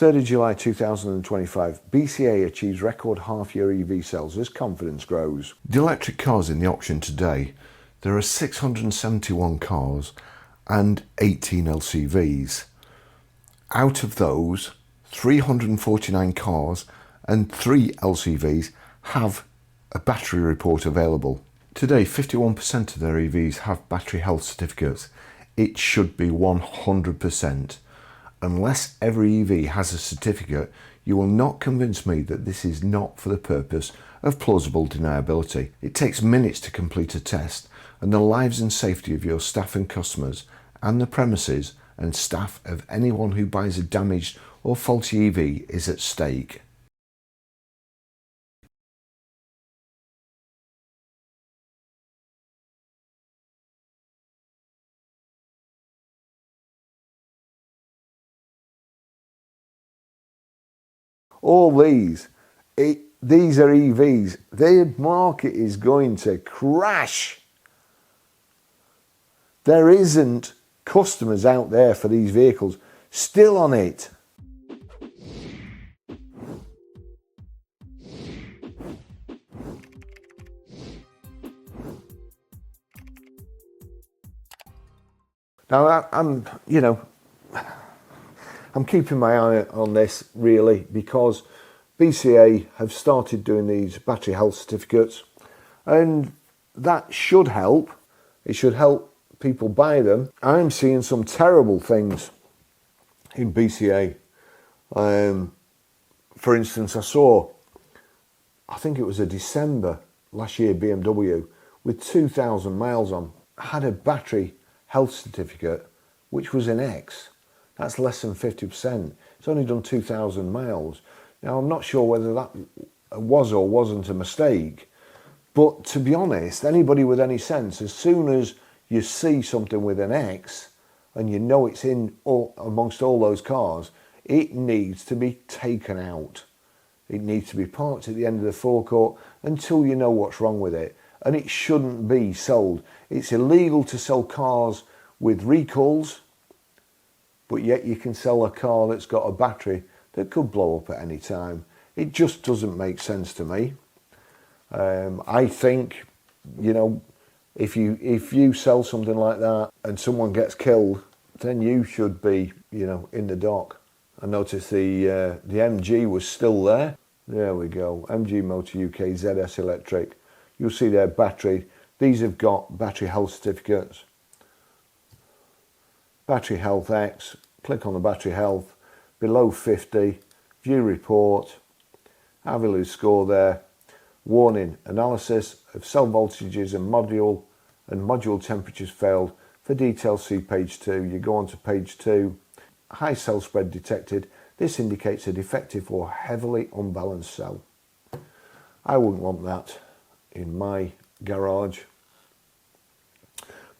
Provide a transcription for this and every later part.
3rd of July 2025, BCA achieves record half-year EV sales as confidence grows. The electric cars in the auction today, there are 671 cars and 18 LCVs. Out of those, 349 cars and 3 LCVs have a battery report available. Today, 51% of their EVs have battery health certificates. It should be 100%. Unless every EV has a certificate, you will not convince me that this is not for the purpose of plausible deniability. It takes minutes to complete a test, and the lives and safety of your staff and customers, and the premises and staff of anyone who buys a damaged or faulty EV is at stake. All these are EVs. The market is going to crash. There isn't customers out there for these vehicles still on it. Now I'm keeping my eye on this really because BCA have started doing these battery health certificates, and that should help. It should help people buy them. I'm seeing some terrible things in BCA. For instance, I think it was a December last year BMW with 2,000 miles on, had a battery health certificate which was an X. That's less than 50%. It's only done 2,000 miles. Now, I'm not sure whether that was or wasn't a mistake, but to be honest, anybody with any sense, as soon as you see something with an X and you know it's in amongst all those cars, it needs to be taken out. It needs to be parked at the end of the forecourt until you know what's wrong with it. And it shouldn't be sold. It's illegal to sell cars with recalls, but yet you can sell a car that's got a battery that could blow up at any time. It just doesn't make sense to me. I think, if you sell something like that and someone gets killed, then you should be, in the dock. I noticed the MG was still there. There we go, MG Motor UK ZS Electric. You'll see their battery. These have got battery health certificates. Battery health X, click on the battery health, below 50, view report, have a look score there, warning, analysis of cell voltages and module temperatures failed. For details, see page 2. You go on to page 2, high cell spread detected. This indicates a defective or heavily unbalanced cell. I wouldn't want that in my garage.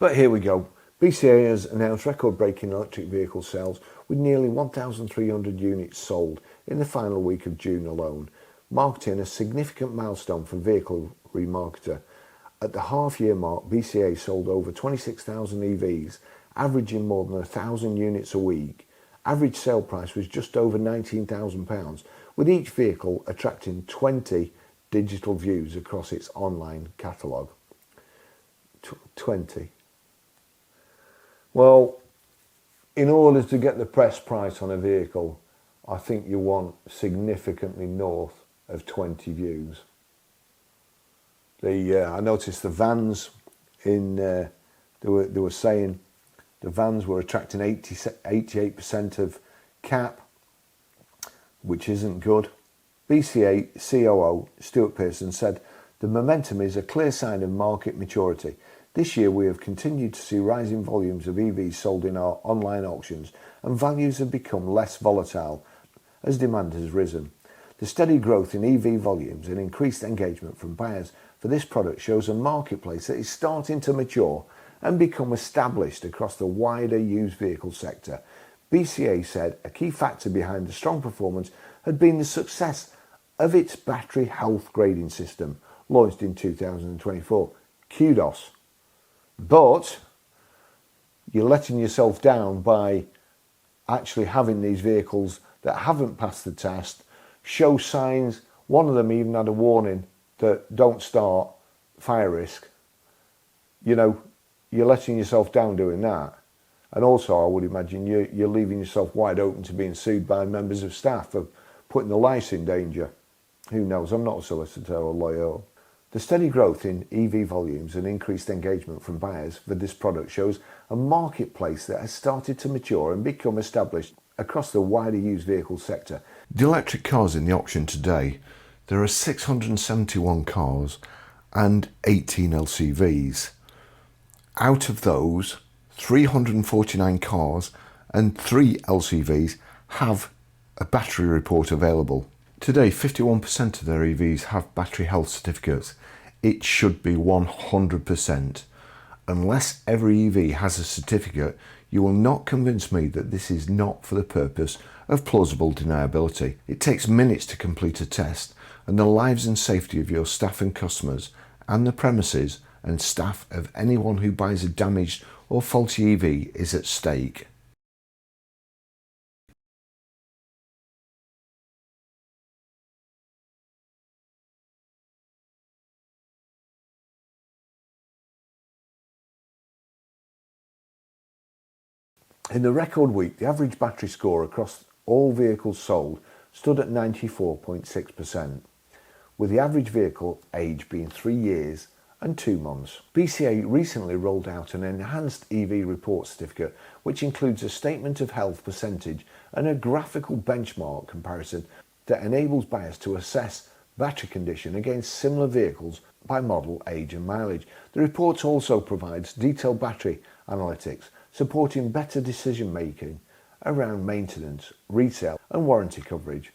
But here we go. BCA has announced record-breaking electric vehicle sales with nearly 1,300 units sold in the final week of June alone, marking a significant milestone for vehicle remarketer. At the half-year mark, BCA sold over 26,000 EVs, averaging more than 1,000 units a week. Average sale price was just over £19,000, with each vehicle attracting 20 digital views across its online catalogue. 20. Well, in order to get the press price on a vehicle, I think you want significantly north of 20 views. I noticed the vans they were saying the vans were attracting 88% of cap, which isn't good. BCA COO Stuart Pearson said, "The momentum is a clear sign of market maturity. This year we have continued to see rising volumes of EVs sold in our online auctions, and values have become less volatile as demand has risen. The steady growth in EV volumes and increased engagement from buyers for this product shows a marketplace that is starting to mature and become established across the wider used vehicle sector." BCA said a key factor behind the strong performance had been the success of its battery health grading system, launched in 2024. Kudos. But you're letting yourself down by actually having these vehicles that haven't passed the test, show signs. One of them even had a warning that don't start, fire risk. You know, you're letting yourself down doing that. And also, I would imagine you're leaving yourself wide open to being sued by members of staff for putting the life in danger. Who knows? I'm not a solicitor or lawyer. The steady growth in EV volumes and increased engagement from buyers for this product shows a marketplace that has started to mature and become established across the wider used vehicle sector. The electric cars in the auction today, there are 671 cars and 18 LCVs. Out of those, 349 cars and 3 LCVs have a battery report available. Today, 51% of their EVs have battery health certificates. It should be 100%. Unless every EV has a certificate, you will not convince me that this is not for the purpose of plausible deniability. It takes minutes to complete a test, and the lives and safety of your staff and customers, and the premises and staff of anyone who buys a damaged or faulty EV is at stake. In the record week, the average battery score across all vehicles sold stood at 94.6%, with the average vehicle age being 3 years and 2 months. BCA recently rolled out an enhanced EV report certificate, which includes a statement of health percentage and a graphical benchmark comparison that enables buyers to assess battery condition against similar vehicles by model, age and mileage. The report also provides detailed battery analytics, supporting better decision making around maintenance, retail and warranty coverage.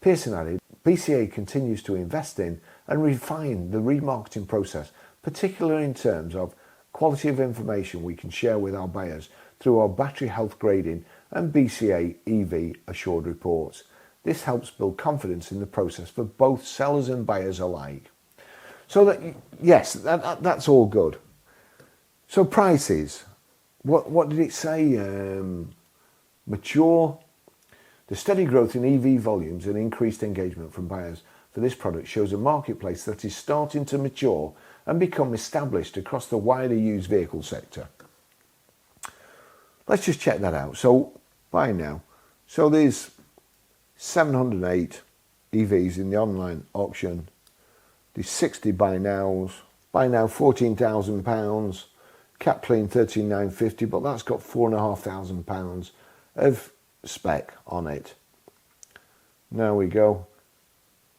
Pearson added, BCA continues to invest in and refine the remarketing process, particularly in terms of quality of information we can share with our buyers through our battery health grading and BCA EV assured reports. This helps build confidence in the process for both sellers and buyers alike. So that, yes, that's all good. So prices. What did it say? Mature. The steady growth in EV volumes and increased engagement from buyers for this product shows a marketplace that is starting to mature and become established across the wider used vehicle sector. Let's just check that out. So, buy now. So there's 708 EVs in the online auction. There's 60 buy nows. Buy now £14,000. Cap clean 13,950, but that's got £4,500 of spec on it. Now we go.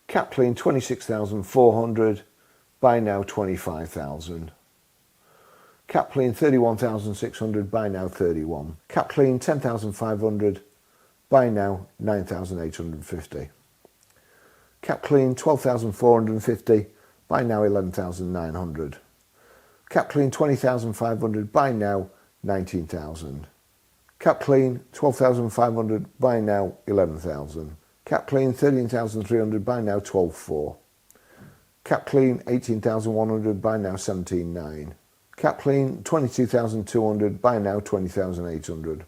Cap clean 26,400. Buy now 25,000. Cap clean 31,600. Buy now 31. Cap clean 10,500. Buy now 9,850. Cap clean 12,450. Buy now 11,900. Cap clean 20,500, buy now 19,000. Cap clean 12,500, buy now 11,000. Cap clean 13,300, buy now 12,400. Cap clean 18,100, buy now 17,900. Cap clean 22,200, buy now 20,800.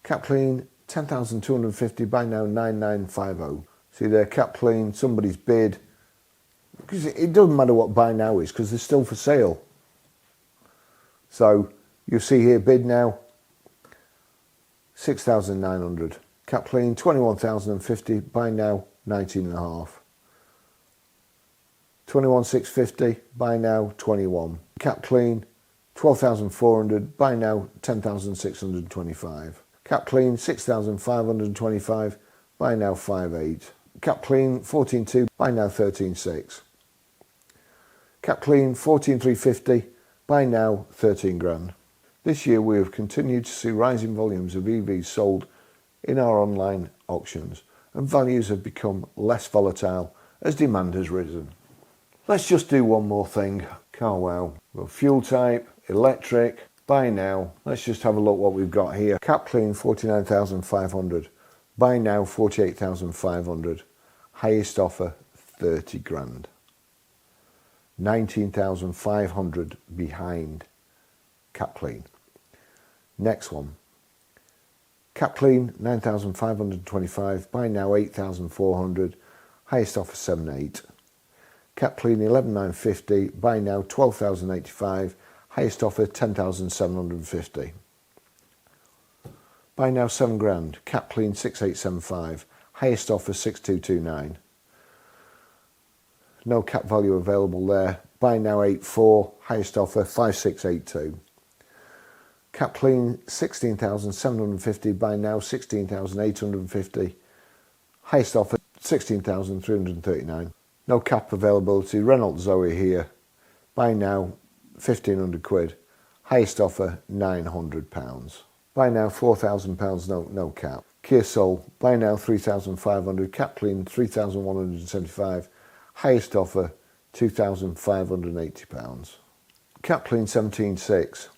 Cap clean 10,250, buy now 9,950. See there, cap clean, somebody's bid. Because it doesn't matter what buy now is, because they're still for sale. So you'll see here bid now 6,900. Cap clean 21,050. Buy now 19.5. 21,650. Buy now 21. Cap clean 12,400. Buy now 10,625. Cap clean 6,525. Buy now 5,800. Cap clean 14,200. Buy now 13,600. Cap clean 14,350, buy now 13 grand. This year we have continued to see rising volumes of EVs sold in our online auctions, and values have become less volatile as demand has risen. Let's just do one more thing. Car wow. Well, fuel type, electric, buy now. Let's just have a look what we've got here. Cap clean 49,500, buy now 48,500, highest offer 30 grand. 19,500 behind cap clean. Next one. Cap clean 9,525, buy now 8,400, highest offer 7.8. Cap clean 11,950, buy now 12,085, highest offer 10,750. Buy now 7 grand, cap clean 6,875, highest offer 6,229. No cap value available there. Buy now 8.4, highest offer 5,682. Cap clean 16,750, buy now 16,850, highest offer 16,339. No cap availability. Renault Zoe here, buy now 1,500 quid, highest offer £900. Buy now £4,000, no cap. Kia Soul, buy now 3,500, cap clean 3,175, highest offer £2,580. Cap clean 17.6,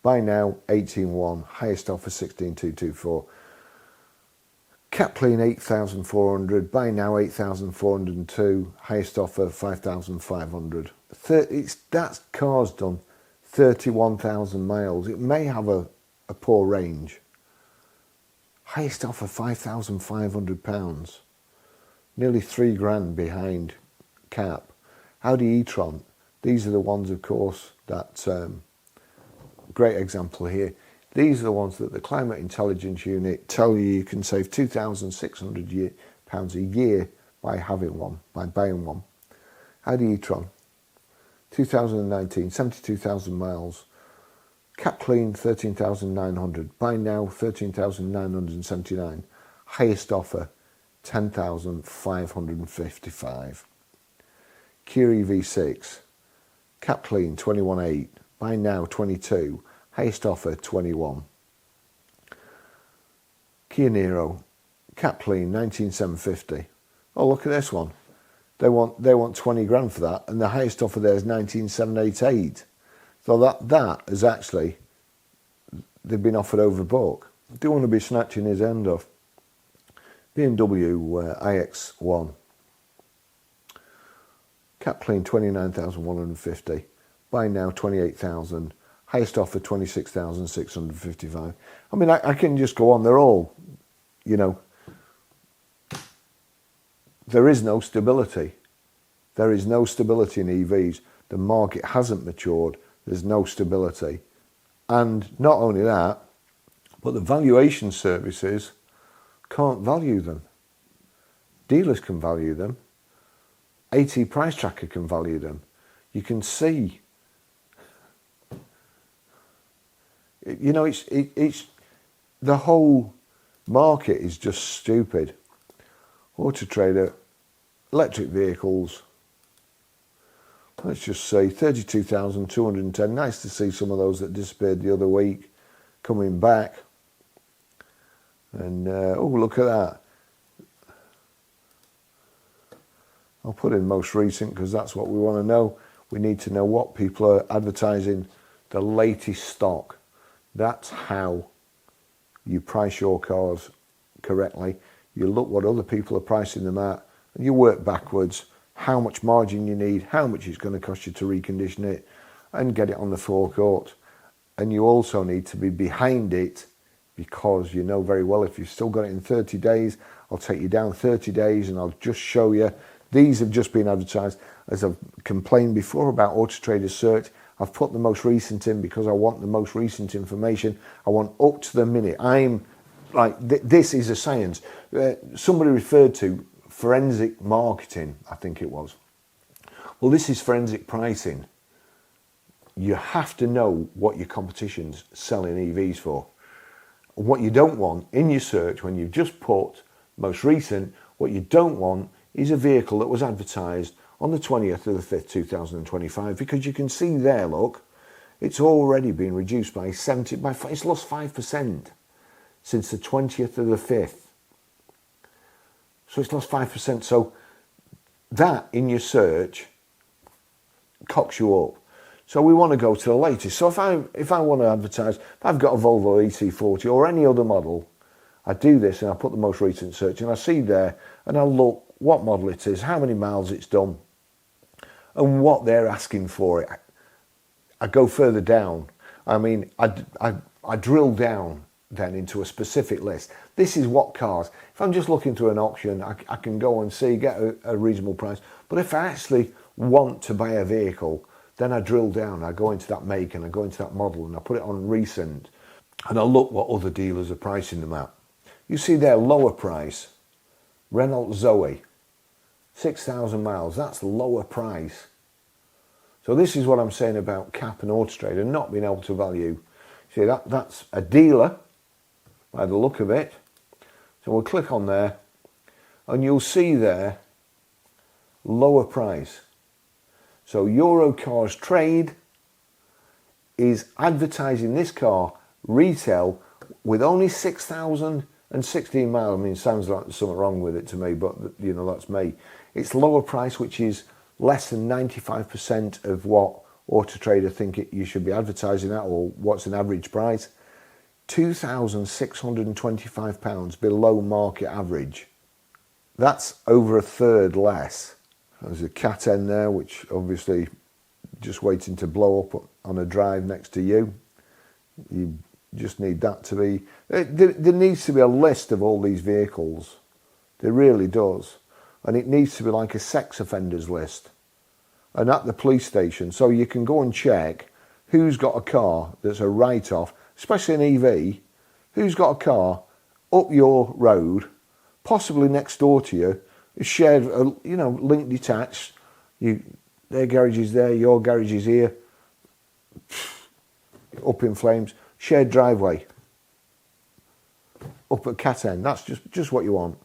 buy now 18.1, highest offer 16,224. Cap clean 8,400, buy now 8,402, highest offer 5,500. That car's done 31,000 miles. It may have a poor range. Highest offer £5,500, nearly 3 grand behind cap. Audi e-tron, these are the ones, of course, that great example here. These are the ones that the Climate Intelligence Unit tell you can save £2,600 a year by having one, by buying one. Audi e-tron, 2019, 72,000 miles. Cap clean 13,900, buy now 13,979, highest offer 10,555. Kia EV6, cap clean 21.8, buy now 22, highest offer 21. Kia Niro, cap clean 19,750. Oh, look at this one. They want 20 grand for that, and the highest offer there is 19,788. So that is actually, they've been offered over book. I do want to be snatching his end off. BMW iX1. Cap clean 29,150. Buy now 28,000. Highest offer 26,655. I mean, I can just go on. They're all, you know, there is no stability. There is no stability in EVs. The market hasn't matured. There's no stability. And not only that, but the valuation services can't value them. Dealers can value them. AT Price Tracker can value them. You can see, you know, it's the whole market is just stupid. Auto Trader, electric vehicles, let's just say 32,210. Nice to see some of those that disappeared the other week coming back. And oh, look at that. I'll put in most recent because that's what we want to know. We need to know what people are advertising, the latest stock. That's how you price your cars correctly. You look what other people are pricing them at, and you work backwards, how much margin you need, how much it's going to cost you to recondition it and get it on the forecourt. And you also need to be behind it, because you know very well if you've still got it in 30 days, I'll take you down 30 days and I'll just show you. These have just been advertised. As I've complained before about Auto Trader Search, I've put the most recent in because I want the most recent information. I want up to the minute. I'm like, this is a science. Somebody referred to forensic marketing, I think it was. Well, this is forensic pricing. You have to know what your competition's selling EVs for. What you don't want in your search, when you've just put most recent, what you don't want is a vehicle that was advertised on the 20th of the 5th, 2025, because you can see there, look, it's already been reduced by it's lost 5% since the 20th of the 5th. So it's lost 5%. So that in your search cocks you up. So we want to go to the latest. So if I want to advertise, if I've got a Volvo EC40 or any other model, I do this and I put the most recent search and I see there and I look what model it is, how many miles it's done, and what they're asking for it. I go further down. I mean, I drill down then into a specific list. This is what cars. If I'm just looking through an auction, I can go and see, get a reasonable price. But if I actually want to buy a vehicle, then I drill down. I go into that make and I go into that model and I put it on recent and I look what other dealers are pricing them at. You see their lower price, Renault Zoe, 6,000 miles. That's lower price. So this is what I'm saying about Cap and Auto Trader not being able to value. See, that's a dealer by the look of it. So we'll click on there and you'll see there lower price. So Eurocars Trade is advertising this car retail with only 6,016 miles. I mean, it sounds like there's something wrong with it to me, but you know, that's me. It's lower price, which is less than 95% of what Auto Trader think you should be advertising at, or what's an average price. £2,625 below market average. That's over a third less. There's a cat end there, which obviously just waiting to blow up on a drive next to you. You just need that to be... There needs to be a list of all these vehicles. There really does. And it needs to be like a sex offenders list. And at the police station, so you can go and check who's got a car that's a write-off, especially an EV, who's got a car up your road, possibly next door to you, shared, you know, link detached. Their garage is there, your garage is here, up in flames, shared driveway, up at cat end. That's just what you want.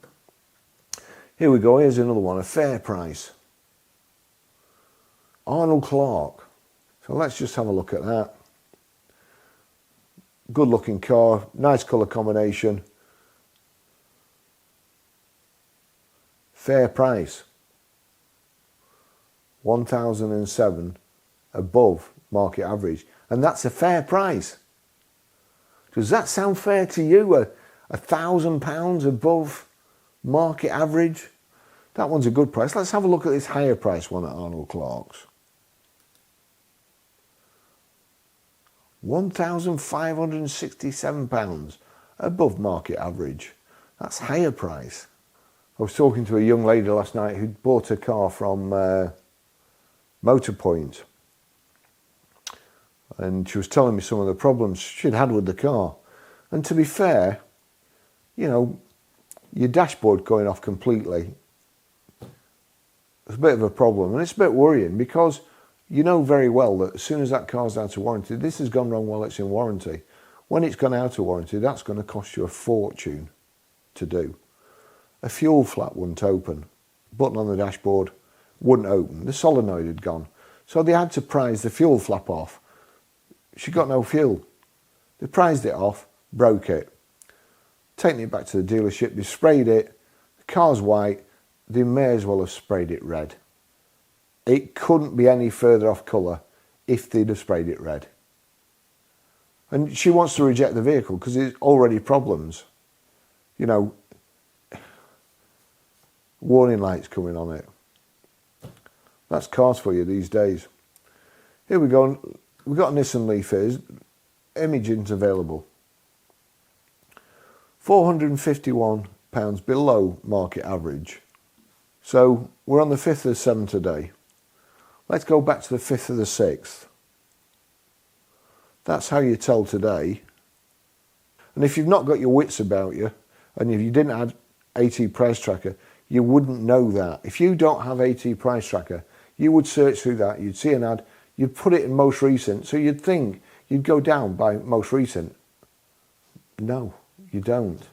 Here we go, here's another one, a fair price. Arnold Clark. So let's just have a look at that. Good looking car, nice colour combination. Fair price. 1,007 above market average. And that's a fair price. Does that sound fair to you? £1,000 above market average? That one's a good price. Let's have a look at this higher price one at Arnold Clark's. £1,567 above market average. That's higher price. I was talking to a young lady last night who'd bought a car from Motorpoint, and she was telling me some of the problems she'd had with the car. And to be fair, you know, your dashboard going off completely, it's a bit of a problem, and it's a bit worrying because you know very well that as soon as that car's out of warranty, this has gone wrong while it's in warranty. When it's gone out of warranty, that's going to cost you a fortune to do. A fuel flap wouldn't open. Button on the dashboard wouldn't open. The solenoid had gone. So they had to prise the fuel flap off. She got no fuel. They prized it off, broke it. Taking it back to the dealership, they sprayed it. The car's white. They may as well have sprayed it red. It couldn't be any further off colour if they'd have sprayed it red. And she wants to reject the vehicle because there's already problems. You know, warning lights coming on it. That's cars for you these days. Here we go. We've got a Nissan Leaf here. Imaging's available. £451 below market average. So we're on the 5th of 7th today. Let's go back to the 5th of the 6th. That's how you tell today. And if you've not got your wits about you, and if you didn't add AT Price Tracker, you wouldn't know that. If you don't have AT Price Tracker, you would search through that, you'd see an ad, you'd put it in most recent, so you'd think you'd go down by most recent. No, you don't,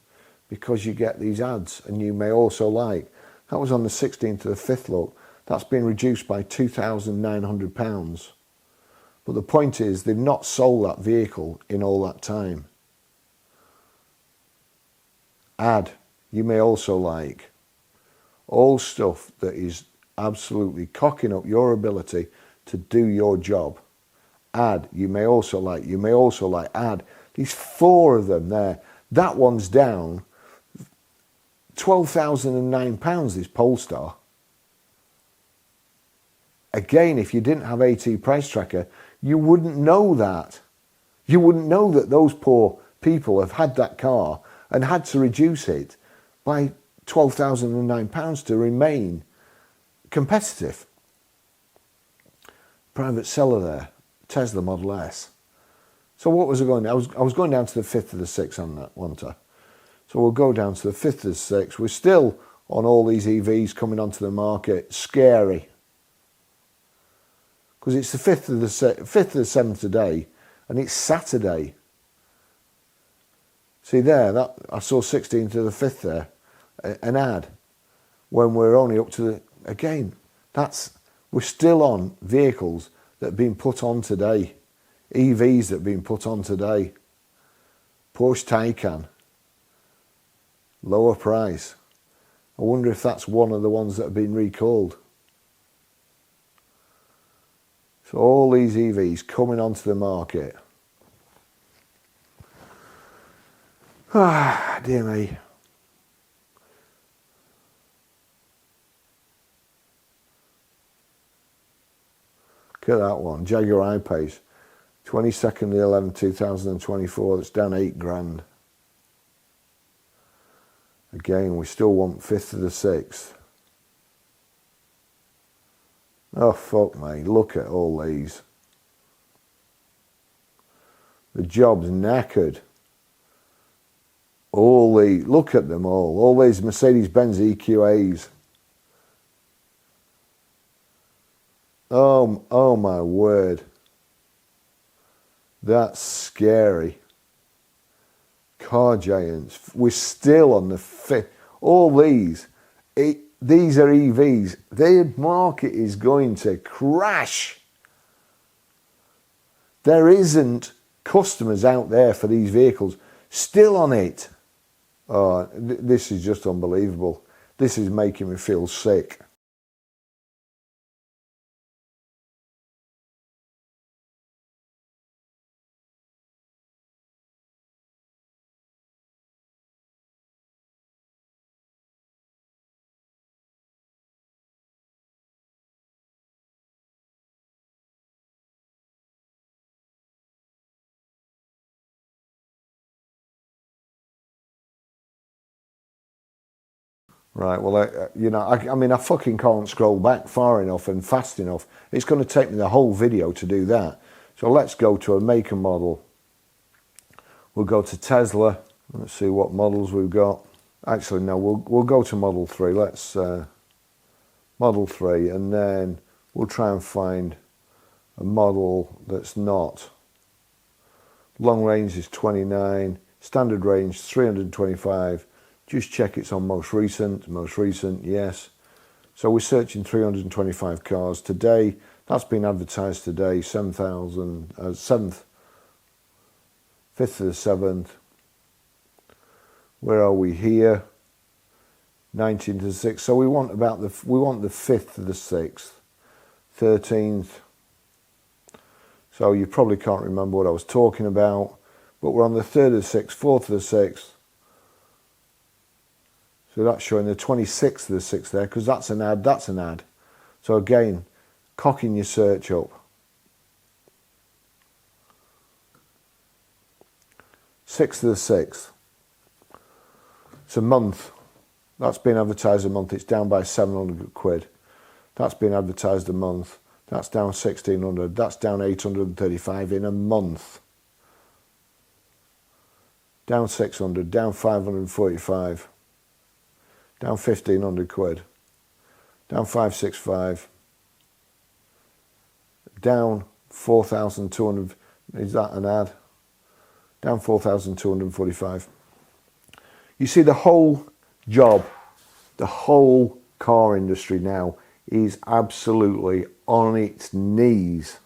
because you get these ads, and you may also like. That was on the 16th of the 5th, look. That's been reduced by £2,900. But the point is, they've not sold that vehicle in all that time. Ad, you may also like. All stuff that is absolutely cocking up your ability to do your job. Ad, you may also like. You may also like. Ad. These 4 of them there. That one's down £12,009, this Polestar. Again, if you didn't have AT Price Tracker, you wouldn't know that. You wouldn't know that those poor people have had that car and had to reduce it by £12,009 to remain competitive. Private seller there, Tesla Model S. So what was I going? I was going down to the 5th of the 6th on that, wasn't I? So we'll go down to the 5th of the 6th. We're still on all these EVs coming onto the market. Scary. Because it's the 5th of the 7th today, and it's Saturday. See there, that I saw 16th to the 5th there, an ad, when we're only up to the, again, we're still on vehicles that have been put on today, EVs that have been put on today. Porsche Taycan, lower price. I wonder if that's one of the ones that have been recalled. So all these EVs coming onto the market. Ah, dear me. Look at that one, Jaguar I-Pace, 22nd of the 11th, 2024, that's down 8 grand. Again, we still want 5th of the 6th. Oh, fuck me, look at all these. The job's knackered. Look at them all these Mercedes-Benz EQAs. Oh my word. That's scary. Car giants. We're still on the 5th. All these are EVs. The market is going to crash. There isn't customers out there for these vehicles still on it. Oh, this is just unbelievable. This is making me feel sick. Right, well, I mean, I fucking can't scroll back far enough and fast enough. It's going to take me the whole video to do that. So let's go to a make and model. We'll go to Tesla. Let's see what models we've got. Actually, no, we'll go to Model 3. Let's Model 3, and then we'll try and find a model that's not. Long range is 29, standard range 325. Just check it's on most recent, yes. So we're searching 325 cars today. That's been advertised today, 7th, 5th of the 7th. Where are we here? 19th to the 6th. So we want the 5th of the 6th, 13th. So you probably can't remember what I was talking about, but we're on the 3rd of the 6th, 4th of the 6th. So that's showing the 26th of the 6th there, because that's an ad, So again, cocking your search up. 6th of the 6th. It's a month. That's been advertised a month. It's down by 700 quid. That's been advertised a month. That's down 1,600. That's down 835 in a month. Down 600, down 545. Down 1,500 quid. Down 565. Down 4,200. Is that an ad? Down 4,245. You see, the whole job, the whole car industry now is absolutely on its knees.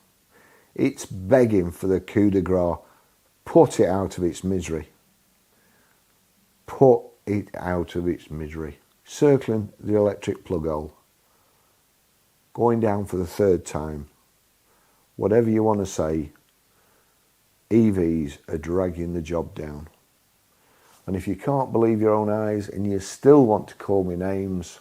It's begging for the coup de grace. Put it out of its misery. Put it out of its misery. Circling the electric plug hole. Going down for the 3rd time. Whatever you want to say, EVs are dragging the job down. And if you can't believe your own eyes and you still want to call me names,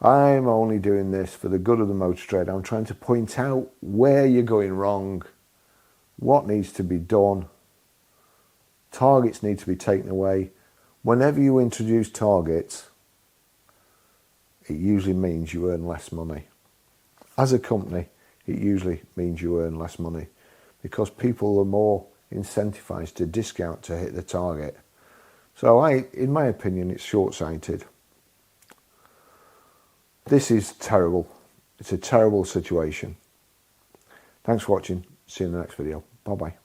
I'm only doing this for the good of the motor trade. I'm trying to point out where you're going wrong, what needs to be done. Targets need to be taken away. Whenever you introduce targets, it usually means you earn less money. As a company, it usually means you earn less money because people are more incentivized to discount to hit the target. So in my opinion, it's short-sighted. This is terrible. It's a terrible situation. Thanks for watching. See you in the next video. Bye-bye.